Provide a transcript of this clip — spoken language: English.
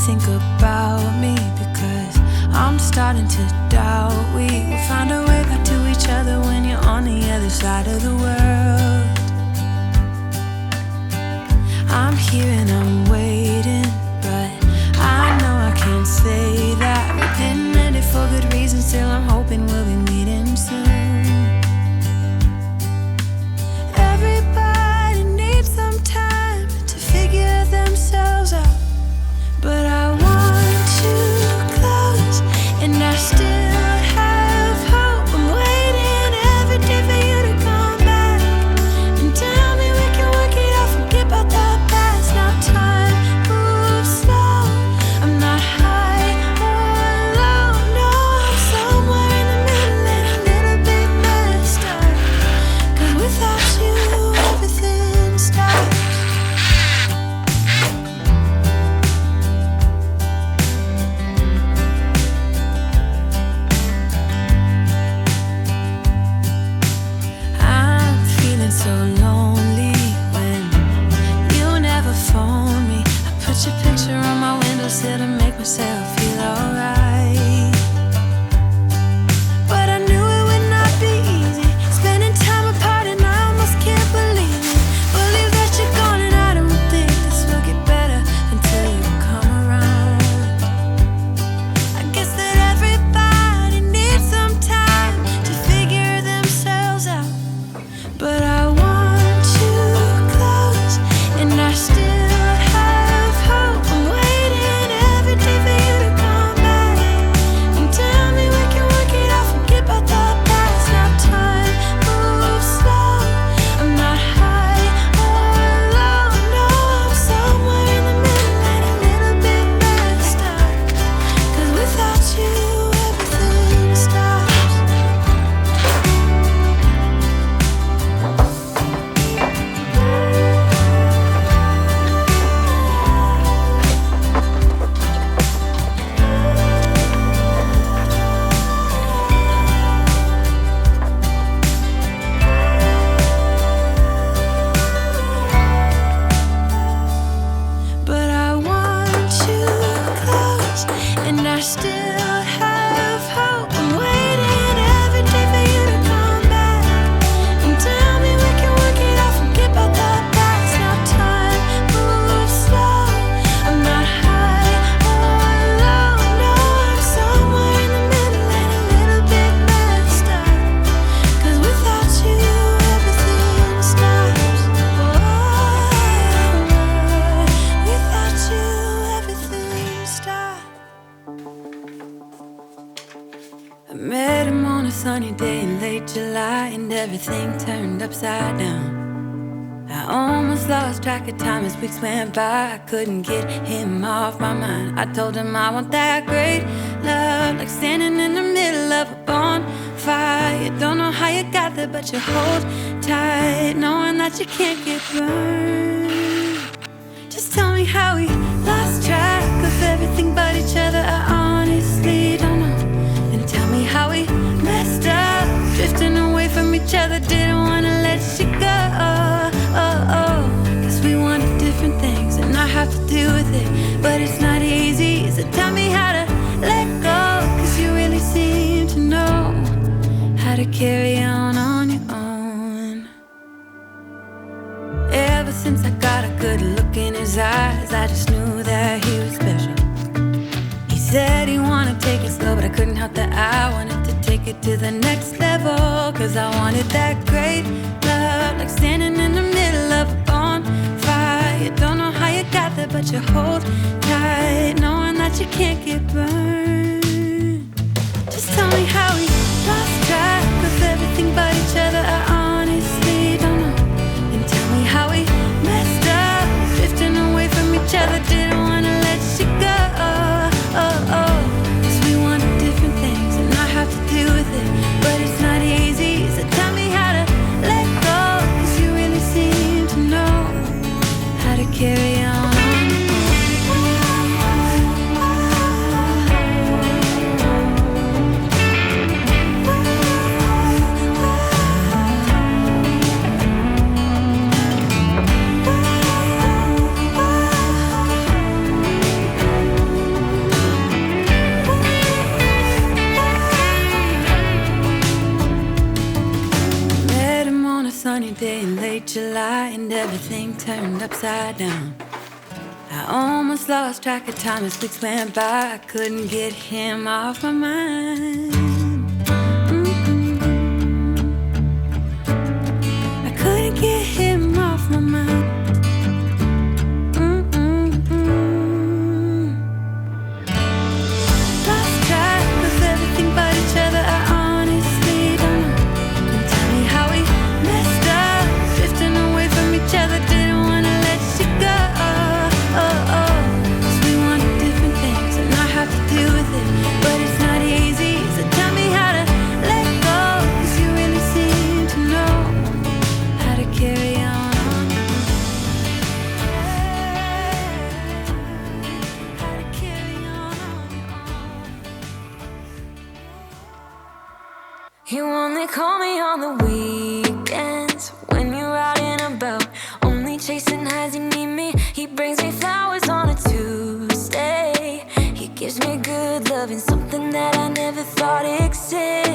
think about me, because I'm starting to doubt we will find a way back to each other when you're on the other side of the world. I'm here and I'm waiting, but I know I can't say that we didn't end it for good reasons. Still I'm hoping we'll be meeting soon. Everybody needs some time to figure themselves out, but I want you close, and I still have hope. I'm waiting every day for you to come back and tell me we can work it out, forget about the past. Now time moves slow, I'm not high or low, no, I'm somewhere in the middle and a little bit messed up, 'cause without you everything stops. I'm feeling so lonely when you never phone me. I put your picture on my windowsill to make myself feel alright, but I knew it would not be easy, spending time apart, and I almost can't believe it. Believe that you're gone, and I don't think this will get better until you come around. I guess that everybody needs some time to figure themselves out, but I want you close, and I still have hope. I'm waiting every day for you to come back and tell me we can work it out, forget about the past. Now time moves slow, I'm not high or low, no, I'm somewhere in the middle and a little bit messed up, 'cause without you everything stops. But I want you close, and I still have hope. I'm waiting every day for you to come back and tell me we can work it out, forget about the past. Now time moves slow, I'm not high or low, no, I'm somewhere in the middle and a little bit messed up, 'cause without you everything stops. Without you everything stops. I met him on a sunny day in late July, and everything turned upside down. I almost lost track of time as weeks went by. I couldn't get him off my mind. I told him I want that great love, like standing in the middle of a bonfire. You don't know how you got there, but you hold tight, knowing that you can't get burned. Just tell me how we lost track of everything but each other. I honestly don't know. And tell me how we messed up, drifting away from each other. Didn't wanna let you go, 'cause we wanted different things, and I have to deal with it, but it's not easy. So tell me how to let go, 'cause you really seem to know how to carry on your own. Ever since I got a good look in his eyes, I just knew that he was special. He said he wanted to take it slow, but I couldn't help that I wanted to take it to the next level, 'cause I wanted that great love, like standing in the middle of a bonfire. You don't know how you got there, but you hold tight, knowing that you can't get burned. Just tell me how we lost track of everything but each other. I honestly don't know. And tell me how we messed up, drifting away from each other. Didn't wanna let you go, 'cause we wanted different things, and I have to deal with it, but it's not easy. So tell me how to let go, 'cause you really seem to know how to carry on. turned upside down. I almost lost track of time as weeks went by. I couldn't get him off my mind. I couldn't get him off my mind. Lost track of everything but each other. I honestly don't know. And tell me how we messed up, drifting away from each other. Didn't wanna let you go. Cause we wanted different things and I have to deal with it, but it's not easy. So tell me how to let go, cause you really seem to know how to carry on. How to carry on. You only call me on the weekends when you're out and about, only chasing highs. You need me. He brings me flowers on a Tuesday. He gives me good loving, something that I never thought existed.